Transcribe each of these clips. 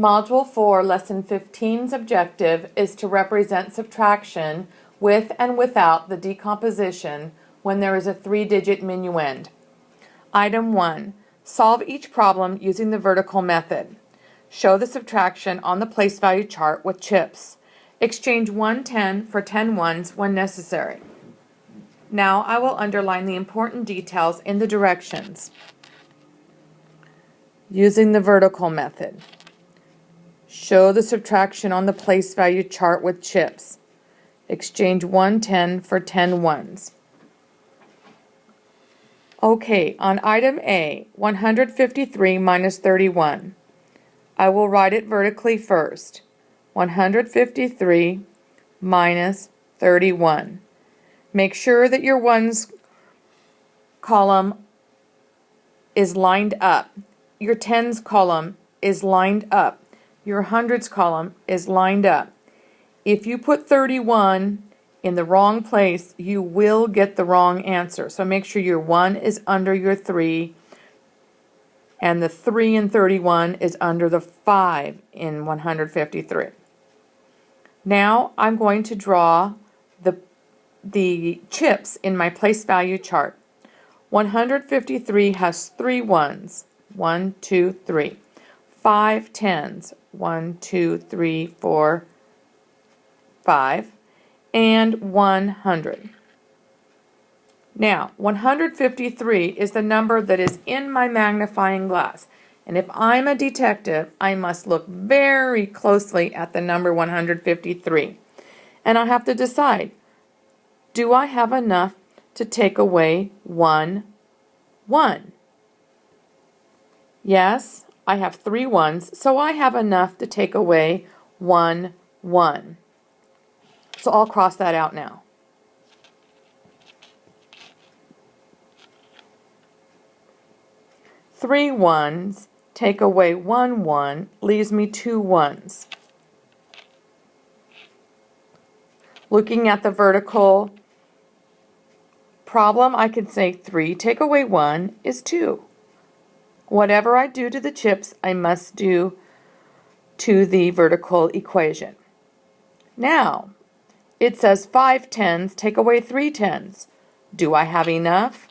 Module 4, Lesson 15's objective is to represent subtraction with and without the decomposition when there is a 3-digit minuend. Item 1. Solve each problem using the vertical method. Show the subtraction on the place value chart with chips. Exchange 1 10 for 10 ones when necessary. Now I will underline the important details in the directions. Using the vertical method. Show the subtraction on the place value chart with chips. Exchange 1 10 for 10 ones. Okay, on item A, 153 minus 31. I will write it vertically first. 153 minus 31. Make sure that your ones column is lined up. Your tens column is lined up. Your hundreds column is lined up. If you put 31 in the wrong place, you will get the wrong answer. So make sure your 1 is under your 3, and the 3 in 31 is under the 5 in 153. Now I'm going to draw the chips in my place value chart. 153 has 3 ones. 1, 2, 3. 5 tens. 1, 2, 3, 4, 5. And 100. Now, 153 is the number that is in my magnifying glass. And if I'm a detective, I must look very closely at the number 153. And I'll have to decide, do I have enough to take away 1 1? Yes, I have 3 ones, so I have enough to take away 1 1. So I'll cross that out now. Three ones take away 1 1 leaves me 2 ones. Looking at the vertical problem, I could say 3 take away 1 is 2. Whatever I do to the chips, I must do to the vertical equation. Now, it says 5 tens take away 3 tens. Do I have enough?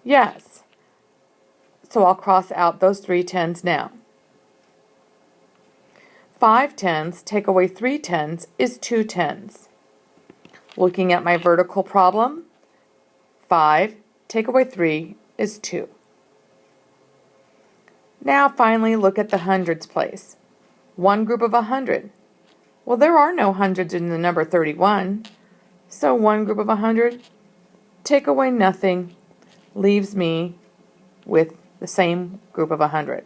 Yes. So I'll cross out those 3 tens now. 5 tens take away 3 tens is 2 tens. Looking at my vertical problem, 5 take away 3 is 2. Now finally look at the hundreds place. One group of 100. Well, there are no hundreds in the number 31. So one group of 100, take away nothing, leaves me with the same group of 100.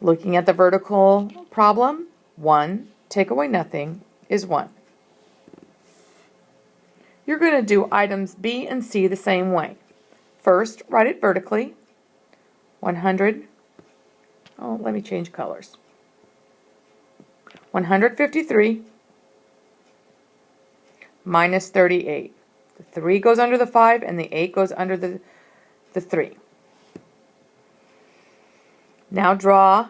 Looking at the vertical problem, 1 take away nothing is 1. You're going to do items B and C the same way. First, write it vertically. 100. Oh, let me change colors. 153 minus 38. The 3 goes under the 5 and the 8 goes under the 3. Now draw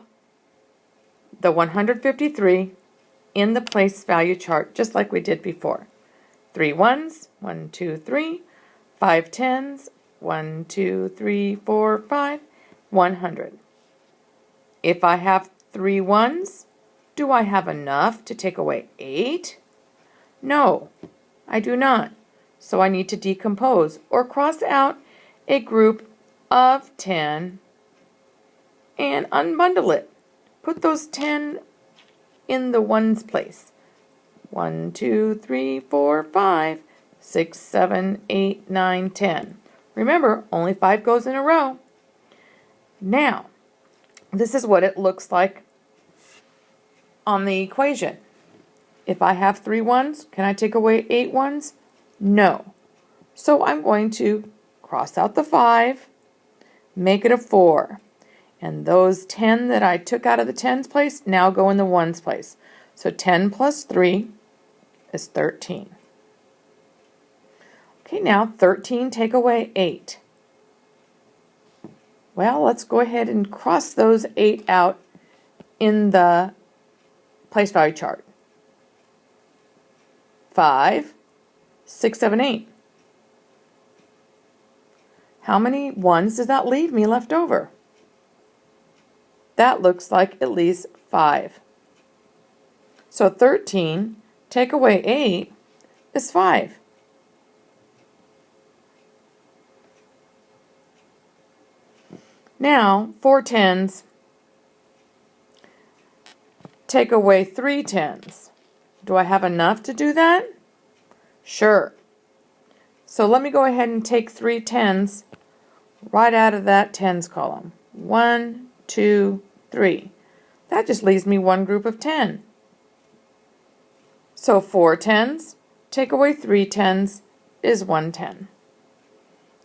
the 153 in the place value chart just like we did before. 3 ones, 1, 2, 3, 5 tens, 1, 2, 3, 4, 5, 100. If I have 3 ones, do I have enough to take away 8? No, I do not. So I need to decompose or cross out a group of 10 and unbundle it. Put those 10 in the ones place. 1, 2, 3, 4, 5, 6, 7, 8, 9, 10. Remember, only 5 goes in a row. Now, this is what it looks like on the equation. If I have 3 ones, can I take away 8 ones? No. So I'm going to cross out the 5, make it a 4. And those 10 that I took out of the tens place now go in the ones place. So 10 plus 3 is 13. Okay, now 13 take away 8. Well, let's go ahead and cross those 8 out in the place value chart. 5, 6, 7, 8. How many ones does that leave me left over? That looks like at least 5. So 13, take away 8, is 5. Now, 4 tens, take away 3 tens. Do I have enough to do that? Sure. So let me go ahead and take 3 tens right out of that tens column. 1, 2, 3. That just leaves me one group of 10. So 4 tens, take away 3 tens is 110.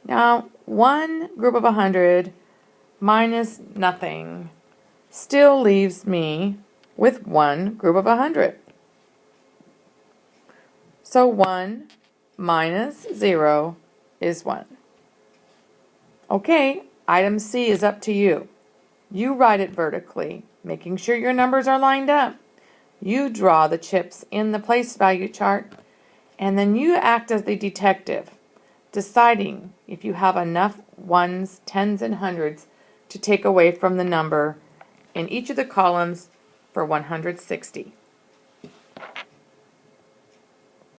Now, one group of 100 minus nothing still leaves me with one group of 100. So 1 minus 0 is 1. Okay, item C is up to you. You write it vertically, making sure your numbers are lined up. You draw the chips in the place value chart, and then you act as the detective, deciding if you have enough ones, tens, and hundreds to take away from the number in each of the columns for 160.